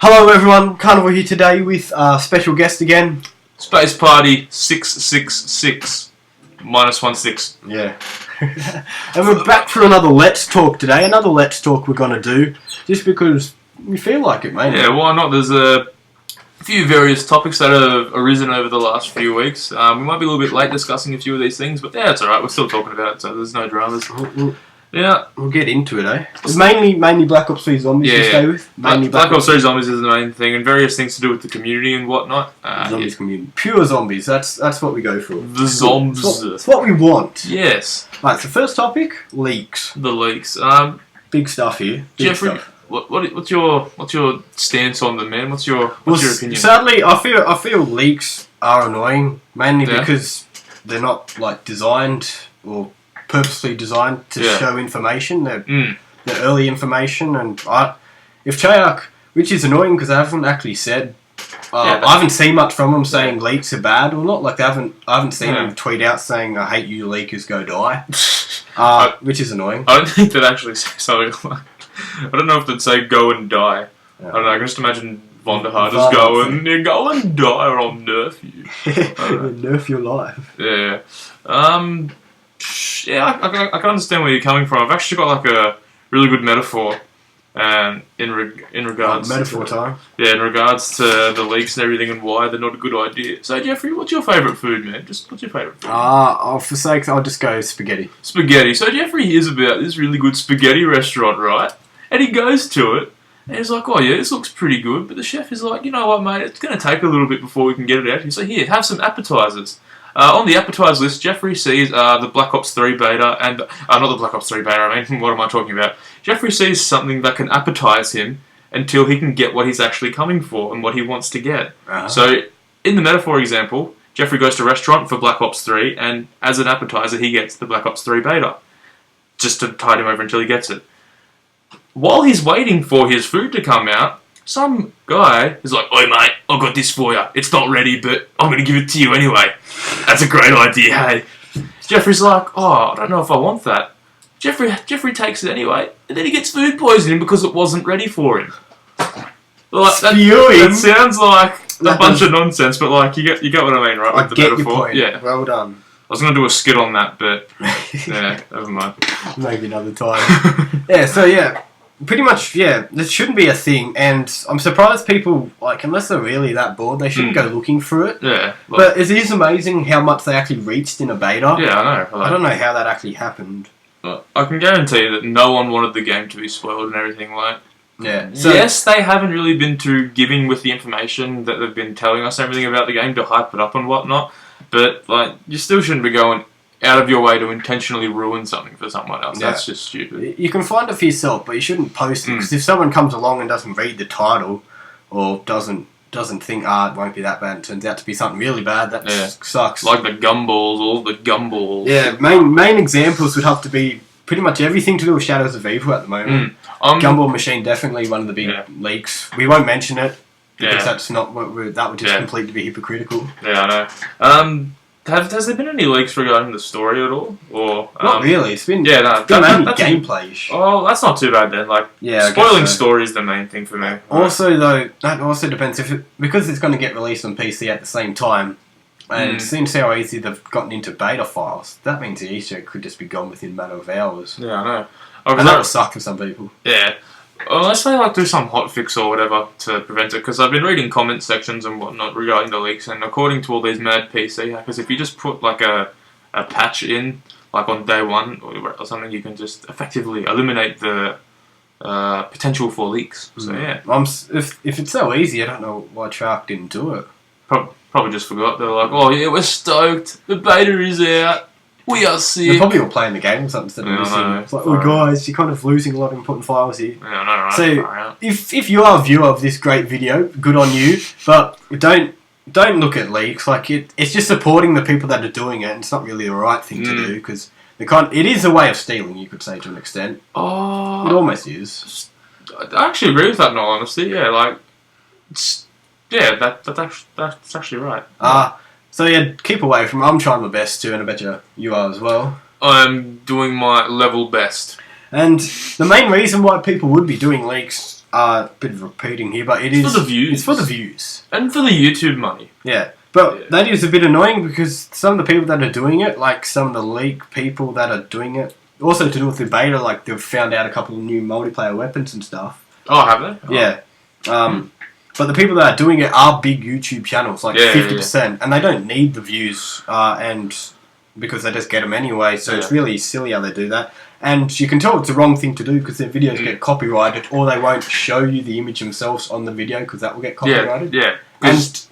Hello everyone, Carnivore here today with a special guest again. Spaceparty 666 -16. Yeah. And we're back for another Let's Talk today. Another Let's Talk we're going to do, just because we feel like it, mate. Yeah, why not? There's a few various topics that have arisen over the last few weeks. We might be a little bit late discussing a few of these things, but yeah, it's alright. We're still talking about it, so there's no dramas. We'll get into it, eh? It's mainly Black Ops 3 Zombies to stay with. Mainly Black Ops 3 Zombies is the main thing, and various things to do with the community and whatnot. Zombies community. Pure zombies, that's what we go for. The zombs. It's what we want. Yes. Right, so first topic, leaks. The leaks. Big stuff here. Jeffrey, what's your stance on them, man? What's your opinion? Sadly, I feel leaks are annoying, mainly because they're not like designed or purposely designed to show information. They're early information, and if Treyarch, which is annoying because I haven't actually said, I haven't seen much from them saying leaks are bad or not. Like I haven't seen them tweet out saying "I hate you, leakers, go die," which is annoying. I don't think they'd actually say something like. I don't know if they'd say "go and die." I don't know. I can just imagine Vonderhaar just go and die, or I'll nerf you. Nerf your life. Yeah. Yeah, I can understand where you're coming from. I've actually got like a really good metaphor, in regards. Metaphor time. Yeah, in regards to the leaks and everything and why they're not a good idea. So Jeffrey, what's your favourite food, man? What's your favourite food? For sakes, I'll just go spaghetti. Spaghetti. So Jeffrey hears about this really good spaghetti restaurant, right? And he goes to it, and he's like, "Oh yeah, this looks pretty good." But the chef is like, "You know what, mate? It's going to take a little bit before we can get it out." He's like, "Here, have some appetizers." On the appetizer list, Jeffrey sees the Black Ops 3 beta, and not the Black Ops 3 beta, I mean, what am I talking about? Jeffrey sees something that can appetize him until he can get what he's actually coming for and what he wants to get. So, in the metaphor example, Jeffrey goes to a restaurant for Black Ops 3, and as an appetizer, he gets the Black Ops 3 beta, just to tide him over until he gets it. While he's waiting for his food to come out, some guy is like, "Oi mate, I've got this for you. It's not ready, but I'm going to give it to you anyway. That's a great idea, hey." Jeffrey's like, "Oh, I don't know if I want that." Jeffrey takes it anyway, and then he gets food poisoning because it wasn't ready for him. Like, that sounds like a bunch of nonsense, but like you get what I mean, right? I with the get metaphor. your point. Yeah. Well done. I was going to do a skit on that, but yeah, never mind. Maybe another time. Pretty much, this shouldn't be a thing, and I'm surprised people, like, unless they're really that bored, they shouldn't go looking for it. Yeah. But it is amazing how much they actually reached in a beta. Yeah, I know. I don't know how that actually happened. I can guarantee that no one wanted the game to be spoiled and everything, like... Yeah. So, yes, they haven't really been too giving with the information that they've been telling us everything about the game to hype it up and whatnot, but, like, you still shouldn't be going out of your way to intentionally ruin something for someone else. That's just stupid. You can find it for yourself, but you shouldn't post it, because if someone comes along and doesn't read the title, or doesn't think, it won't be that bad, and it turns out to be something really bad, that sucks. Like the gumballs, all the gumballs. Yeah, main examples would have to be pretty much everything to do with Shadows of Evil at the moment. Gumball Machine, definitely one of the big leaks. We won't mention it, because that's not what that would just completely be hypocritical. Yeah, I know. Has there been any leaks regarding the story at all? Or not really. It's been that's gameplay-ish. Oh, that's not too bad then. Like spoiling story is the main thing for me. Also, though, that also depends because it's going to get released on PC at the same time, and since how easy they've gotten into beta files, that means the Easter egg could just be gone within a matter of hours. Yeah, I know. And that would suck for some people. Yeah. Unless they like do some hotfix or whatever to prevent it, because I've been reading comment sections and whatnot regarding the leaks, and according to all these mad PC hackers, if you just put like a patch in, like on day one or something, you can just effectively eliminate the potential for leaks. So yeah, if it's so easy, I don't know why Treyarch didn't do it. Probably just forgot. They were like, "Oh yeah, we're stoked. The beta is out. We are sick." They're probably all playing the game or something instead of listening. It's like, "Oh guys, you're kind of losing a lot of important files here." Yeah, I know, right? So if you are a viewer of this great video, good on you. But don't look at leaks. Like it's just supporting the people that are doing it, and it's not really the right thing to do, because it is a way of stealing, you could say, to an extent. Oh, it almost is. I actually agree with that in all honesty. Yeah, like that's actually right. So yeah, keep away from it. I'm trying my best to, and I bet you are as well. I'm doing my level best. And the main reason why people would be doing leaks a bit of repeating here, but it's for the views. It's for the views. And for the YouTube money. Yeah. But that is a bit annoying because some of the people that are doing it, like some of the leak people that are doing it, also to do with the beta, like they've found out a couple of new multiplayer weapons and stuff. Oh, have they? Oh. Yeah. But the people that are doing it are big YouTube channels, like 50%, and they don't need the views, and because they just get them anyway, so it's really silly how they do that. And you can tell it's the wrong thing to do because their videos get copyrighted, or they won't show you the image themselves on the video because that will get copyrighted. Yeah. And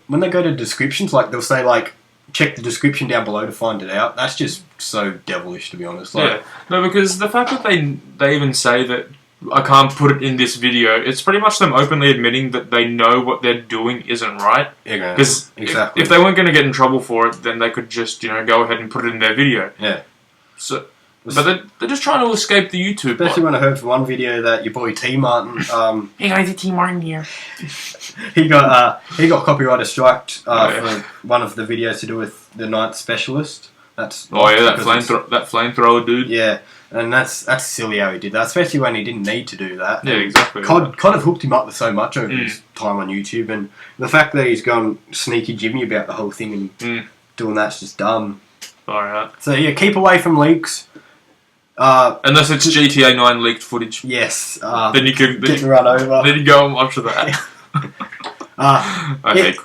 when they go to descriptions, like they'll say like, check the description down below to find it out. That's just so devilish, to be honest. Like, no, because the fact that they even say that I can't put it in this video, it's pretty much them openly admitting that they know what they're doing isn't right. Yeah, because exactly. If they weren't going to get in trouble for it, then they could just go ahead and put it in their video. Yeah. So. But they're just trying to escape the YouTube. Especially when I heard from one video that your boy T Martin. Hey guys, it's T Martin here. he got copyright striked for one of the videos to do with the Night Specialist. That flamethrower dude. Yeah, and that's silly how he did that, especially when he didn't need to do that. Yeah, exactly. COD have hooked him up with so much over his time on YouTube, and the fact that he's gone sneaky Jimmy about the whole thing and doing that's just dumb. Alright. So yeah, keep away from leaks. Unless it's GTA 9 leaked footage. Yes. Then you can get run over. Then you go and watch that.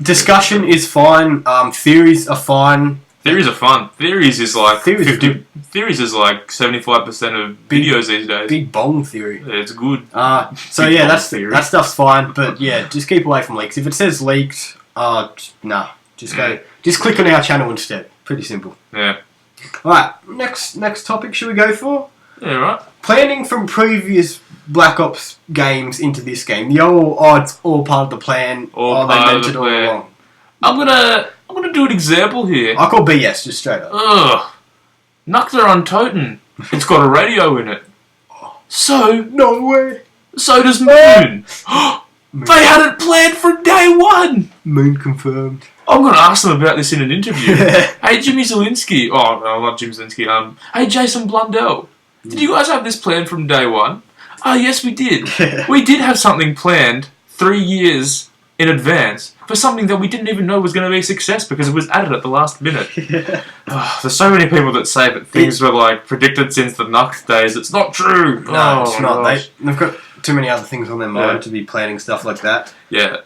Discussion is fine. Theories are fine. Theories are fun. Theories is like 75% of videos these days. Big bong theory. Yeah, it's good. So yeah, that stuff's fine. But yeah, just keep away from leaks. If it says leaked, nah. Just click on our channel instead. Pretty simple. Yeah. Alright, next topic should we go for? Yeah, right. Planning from previous Black Ops games into this game. The old odds all part of the plan. All along. I'm gonna do an example here. I call BS just straight up. Ugh. Nukta on Toten. It's got a radio in it. So no way. So does Moon. They had it planned from day one. Moon confirmed. I'm going to ask them about this in an interview. Hey, Jimmy Zielinski. Oh, no, not Jim Zielinski. Hey, Jason Blundell. Did you guys have this planned from day one? Oh, yes, we did. We did have something planned 3 years in advance for something that we didn't even know was going to be a success because it was added at the last minute. There's so many people that say that things were like predicted since the Nuxt days. It's not true. No, it's not. They've got too many other things on their mind to be planning stuff like that. Yeah.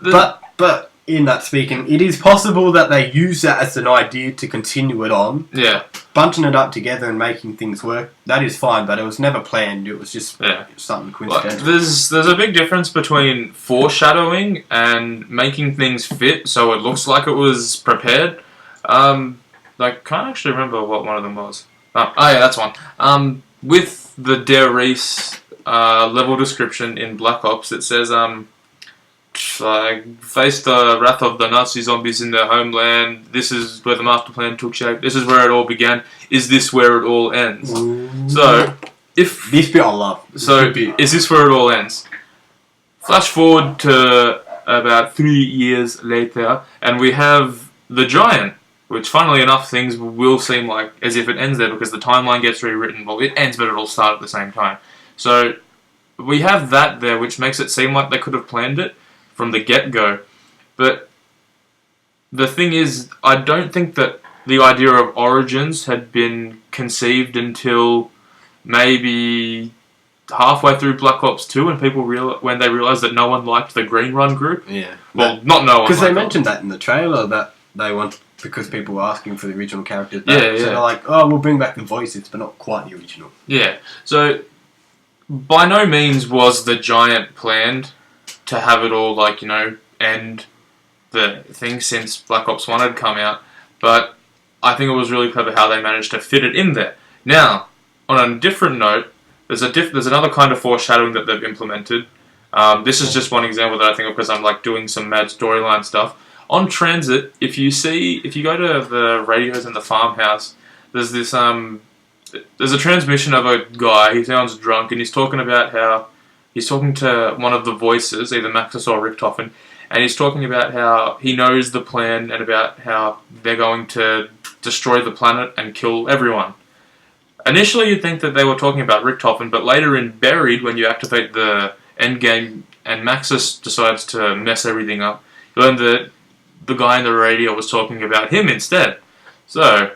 But in that speaking, it is possible that they use that as an idea to continue it on. Yeah. Bunching it up together and making things work, that is fine, but it was never planned. It was just something coincidental. There's a big difference between foreshadowing and making things fit so it looks like it was prepared. I can't actually remember what one of them was. Oh yeah, that's one. With the Der Reese level description in Black Ops, it says face the wrath of the Nazi zombies in their homeland. This is where the master plan took shape. This is where it all began. Is this where it all ends? Ooh. So, if this bit I love. Is this where it all ends? Flash forward to about 3 years later, and we have the Giant, which, funnily enough, things will seem like as if it ends there because the timeline gets rewritten. Well, it ends, but it all started at the same time. So, we have that there, which makes it seem like they could have planned it from the get-go. But the thing is, I don't think that the idea of Origins had been conceived until maybe halfway through Black Ops 2 when when they realised that no one liked the Green Run group. Yeah. Well, not no one. Because they mentioned that in the trailer that they want, because people were asking for the original characters back. Yeah. So they're like, oh, we'll bring back the voices, but not quite the original. Yeah. So, by no means was the Giant planned to have it all, end the thing since Black Ops 1 had come out. But I think it was really clever how they managed to fit it in there. Now, on a different note, there's another kind of foreshadowing that they've implemented. This is just one example that I think of because I'm doing some mad storyline stuff. On Transit, if you go to the radios in the farmhouse, there's this there's a transmission of a guy. He sounds drunk and he's talking about how he's talking to one of the voices, either Maxis or Richtofen, and he's talking about how he knows the plan and about how they're going to destroy the planet and kill everyone. Initially, you'd think that they were talking about Richtofen, but later in Buried, when you activate the Endgame, and Maxis decides to mess everything up. You learn that the guy in the radio was talking about him instead. So,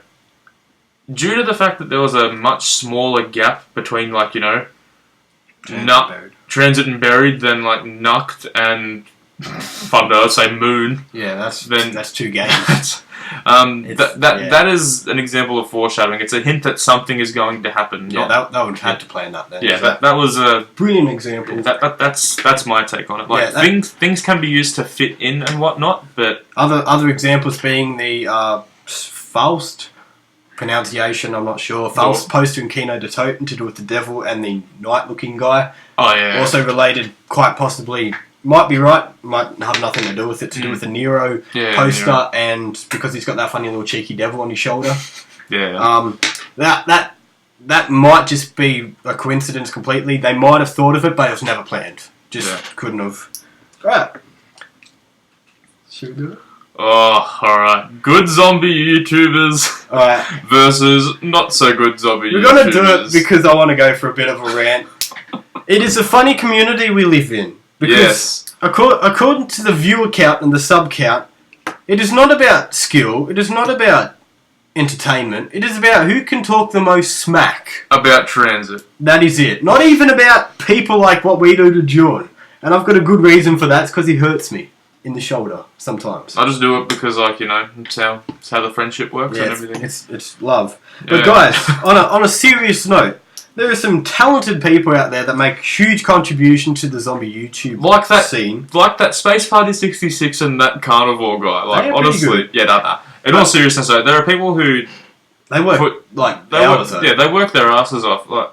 due to the fact that there was a much smaller gap between, like, you know, Transit and Buried than, like, Nucked and Thunder, I'd say Moon. Yeah, that's 2 games. That is an example of foreshadowing. It's a hint that something is going to happen. Yeah, that would have to plan that then. Yeah, that was a brilliant example. That's my take on it. Like, things can be used to fit in and whatnot, but other examples being the Faust pronunciation. I'm not sure. Faust poster in Kino de Toten to do with the devil and the knight-looking guy. Oh yeah. Also related, quite possibly. Might be right, might have nothing to do with it, to do with the Nero poster, Nero. And because he's got that funny little cheeky devil on his shoulder. Yeah. That might just be a coincidence completely. They might have thought of it, but it was never planned. Just couldn't have. Right. Should we do it? Oh, alright. Good zombie YouTubers versus not so good zombie YouTubers. We're going to do it because I want to go for a bit of a rant. It is a funny community we live in. Because according to the viewer count and the sub count, it is not about skill, it is not about entertainment, it is about who can talk the most smack. About transit. That is it. Not even about people like what we do to John. And I've got a good reason for that, it's because he hurts me in the shoulder sometimes. I just do it because, like, you know, it's how the friendship works and everything. It's love. But guys, on a serious note, there are some talented people out there that make huge contribution to the zombie YouTube scene. Like that Spaceparty 66 and that Carnivore guy. Like, honestly, in all seriousness, though, there are people who they work hours. They work their asses off. Like,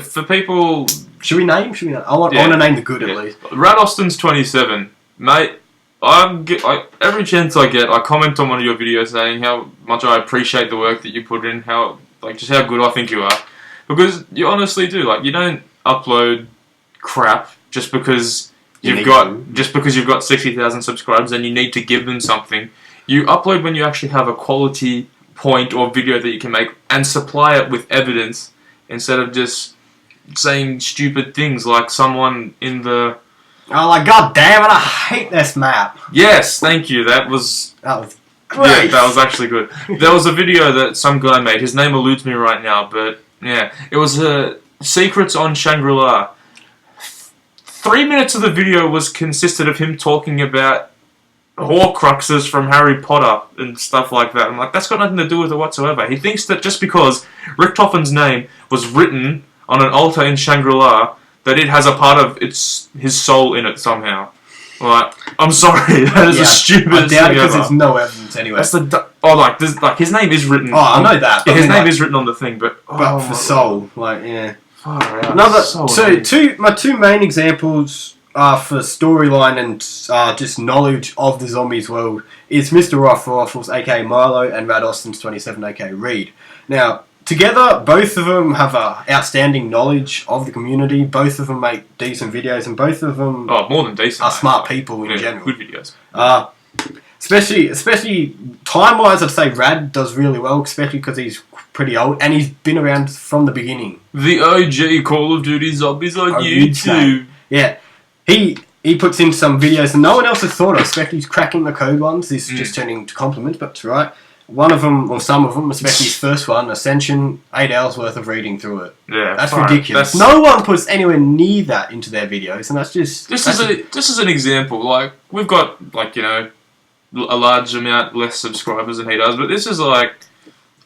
for people, should we name? I want to name the good at least. Rad Austin's 27, mate. Every chance I get, I comment on one of your videos saying how much I appreciate the work that you put in, just how good I think you are. Because you honestly do. Like, you don't upload crap just because you've got 60,000 subscribers and you need to give them something. You upload when you actually have a quality point or video that you can make and supply it with evidence instead of just saying stupid things like someone in the... Oh, like, God damn it, I hate this map. Yes, thank you. That was great. Yeah, that was actually good. There was a video that some guy made. His name eludes me right now, but... Yeah, it was Secrets on Shangri-La. 3 minutes of the video consisted of him talking about Horcruxes from Harry Potter and stuff like that. I'm like, that's got nothing to do with it whatsoever. He thinks that just because Richtofen's name was written on an altar in Shangri-La, that it has a part of his soul in it somehow. Like, I'm sorry, that is the stupidest thing ever. I doubt it because there's no evidence anyway. That's his name is written. Oh, I know that. His name is written on the thing, but for soul, yeah. Another my two main examples for storyline and just knowledge of the zombies world is Mr. Ruffles, aka Milo, and Rad Austin's 27, aka Reed. Now, together, both of them have outstanding knowledge of the community. Both of them make decent videos, and both of them more than decent. Are smart people in general. Good videos. Especially time-wise, I'd say Rad does really well, especially because he's pretty old and he's been around from the beginning. The OG Call of Duty Zombies on YouTube. Yeah, he puts in some videos that no one else has thought of, especially he's cracking the code ones. This is just turning into compliments, but it's right. One of them, or some of them, especially his first one, Ascension, 8 hours worth of reading through it. Yeah, that's ridiculous. No one puts anywhere near that into their videos, and that's just... Just as an example, like, we've got, like, you know, a large amount less subscribers than he does, but this is like...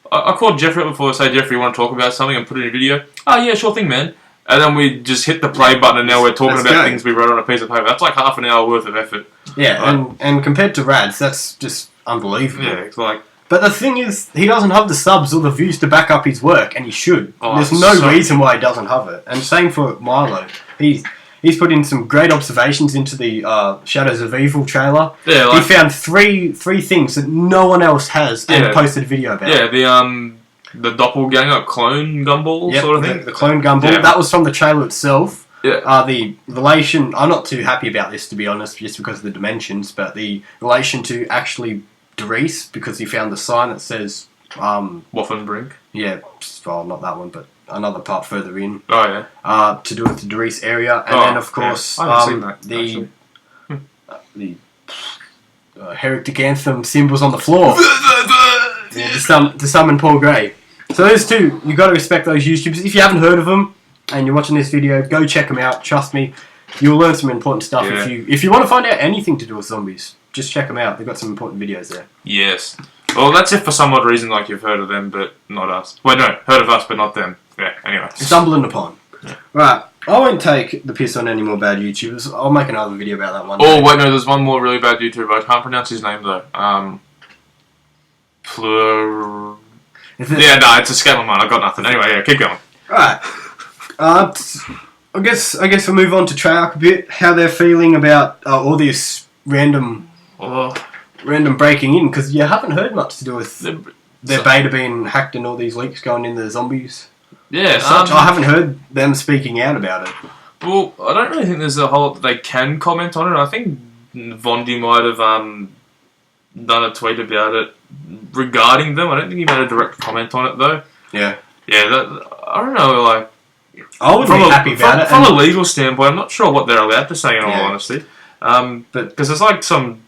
I called Jeffrey up before to say, Jeffrey, you want to talk about something and put it in a video? Oh, yeah, sure thing, man. And then we just hit the play button and now we're talking about things we wrote on a piece of paper. That's like half an hour worth of effort. Yeah, right? and compared to Rad's, that's just unbelievable. Yeah, it's like... But the thing is, he doesn't have the subs or the views to back up his work, and he should. There's no reason why he doesn't have it. And same for Milo. He's put in some great observations into the Shadows of Evil trailer. Yeah, like, he found three things that no one else has and posted a video about. Yeah, the doppelganger clone gumball sort of thing. The clone gumball. That was from the trailer itself. Yeah. The relation... I'm not too happy about this, to be honest, just because of the dimensions, but the relation to actually Dries, because he found the sign that says... Waffenbrink. Yeah, well, not that one, but another part further in. Oh yeah. To do with the Doris area, and then of course the heretic anthem symbols on the floor. To summon Paul Gray. So those two, you got to respect those YouTubers. If you haven't heard of them and you're watching this video, go check them out. Trust me, you'll learn some important stuff. Yeah. If you want to find out anything to do with zombies, just check them out. They've got some important videos there. Yes. Well, that's if for some odd reason, like you've heard of them, but not us. Well, no, heard of us, but not them. Yeah. Anyway. Stumbling upon. Yeah. Right. I won't take the piss on any more bad YouTubers. I'll make another video about that one. Oh, wait, no, there's one more really bad YouTuber. I can't pronounce his name, though. Yeah, no, it's escaped my mind. I've got nothing. Anyway, yeah, keep going. Right. I guess we'll move on to Treyarch a bit. How they're feeling about all this random breaking in, because you haven't heard much to do with their beta being hacked and all these leaks going in the zombies. Yeah, I haven't heard them speaking out about it. Well, I don't really think there's a whole lot that they can comment on it. I think Vondi might have done a tweet about it regarding them. I don't think he made a direct comment on it, though. Yeah. Yeah, I don't know, like... I would be happy about it. From a legal standpoint, I'm not sure what they're allowed to say, in all honesty. But because there's like some,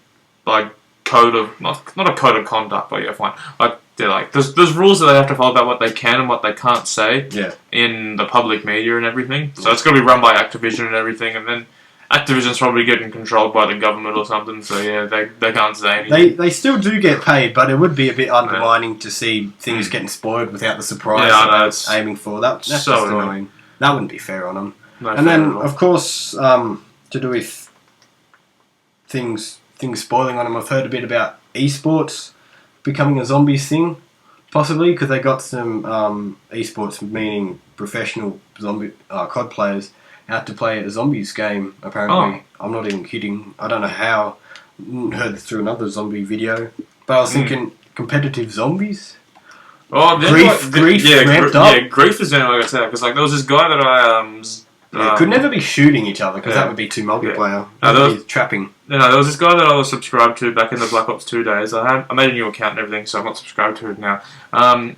like, code of... Not a code of conduct, but yeah, fine. Like, they're like... There's rules that they have to follow about what they can and what they can't say in the public media and everything. So it's got to be run by Activision and everything, and then Activision's probably getting controlled by the government or something, so yeah, they can't say anything. They still do get paid, but it would be a bit undermining to see things getting spoiled without the surprise that they're aiming for. That's so just annoying. That wouldn't be fair on them. No, and then, of course, to do with things spoiling on them, I've heard a bit about esports becoming a zombies thing, possibly, because they got some esports, meaning professional zombie COD players, out to play a zombies game, apparently. I'm not even kidding. I don't know how. Heard through another zombie video. But I was thinking, competitive zombies? Oh, Grief ramped up? Yeah, Grief is down, like I said, because like, there was this guy that I... could never be shooting each other, because that would be too multiplayer. Yeah. That would be trapping. No, there was this guy that I was subscribed to back in the Black Ops 2 days. I made a new account and everything, so I'm not subscribed to it now.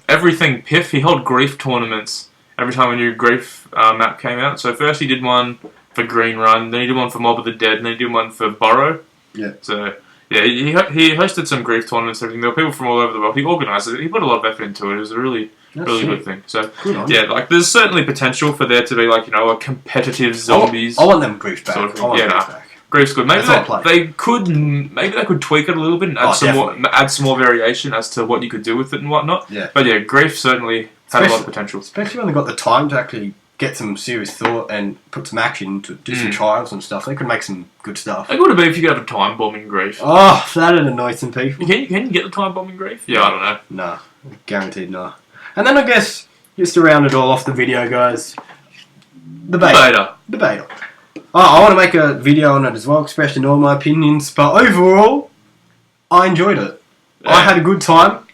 Everything Piff, he held Grief tournaments every time a new Grief map came out. So first he did one for Green Run, then he did one for Mob of the Dead, and then he did one for Burrow. Yeah. So, yeah, he hosted some Grief tournaments and everything. There were people from all over the world. He organised it. He put a lot of effort into it. It was a really good thing. So, yeah, like, there's certainly potential for there to be, like, you know, a competitive zombies. I want them Grief back. Sort of, Grief back. Grief's good. Maybe they could tweak it a little bit and add some more variation as to what you could do with it and whatnot. Yeah. But yeah, Grief certainly had a lot of potential. Especially when they got the time to actually get some serious thought and put some action to do some trials and stuff. They could make some good stuff. It would have been if you got a time bomb in Grief. Oh, that'd annoy some people. Can you get the time bomb in Grief? Yeah, I don't know. Nah, guaranteed nah. And then I guess, just to round it all off the video, guys, the beta. I want to make a video on it as well, expressing all my opinions, but overall, I enjoyed it. Yeah. I had a good time.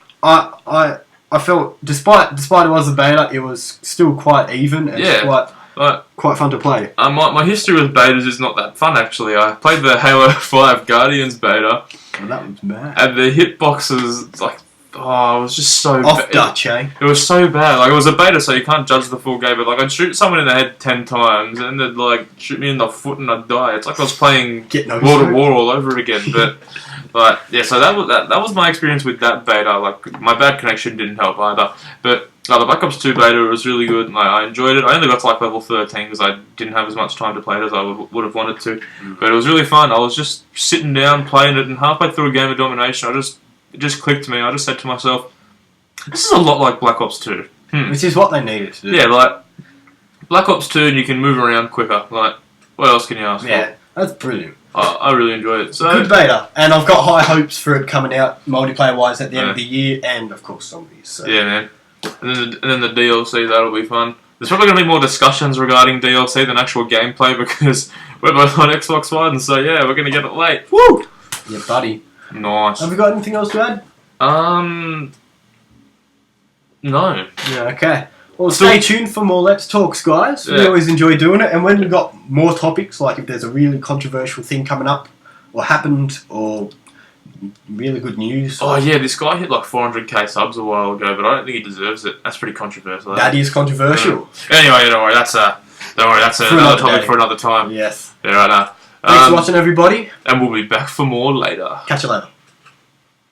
I felt, despite it was a beta, it was still quite even and quite fun to play. My history with betas is not that fun, actually. I played the Halo 5 Guardians beta. Oh, that was mad. And the hitboxes, like, it was just so bad. Dutch, eh? It was so bad. Like, it was a beta, so you can't judge the full game, but, like, I'd shoot someone in the head 10 times, and they'd, like, shoot me in the foot and I'd die. It's like I was playing World of War all over again, but... But yeah, so that was my experience with that beta. Like, my bad connection didn't help either. But the Black Ops 2 beta was really good, and I enjoyed it. I only got to like level 13 because I didn't have as much time to play it as I would have wanted to. But it was really fun. I was just sitting down playing it, and halfway through a game of domination, it just clicked to me. I just said to myself, "This is a lot like Black Ops 2." Which is what they needed to do. Yeah, like Black Ops 2, and you can move around quicker. Like, what else can you ask for? Yeah, that's brilliant. I really enjoyed it. So, good beta, and I've got high hopes for it coming out multiplayer-wise at the end of the year, and of course zombies. So. Yeah, man. And then the DLC, that'll be fun. There's probably going to be more discussions regarding DLC than actual gameplay because we're both on Xbox One, so yeah, we're going to get it late. Woo! Yeah, buddy. Nice. Have we got anything else to add? No. Yeah, okay. Well, stay tuned for more Let's Talks, guys. Yeah. We always enjoy doing it. And when we've got more topics, like if there's a really controversial thing coming up, or happened, or really good news. Oh yeah, this guy hit like 400k subs a while ago, but I don't think he deserves it. That's pretty controversial. That is controversial. Anyway, don't worry. That's another topic for another time. Yes. Yeah, right now. Thanks for watching, everybody. And we'll be back for more later. Catch you later.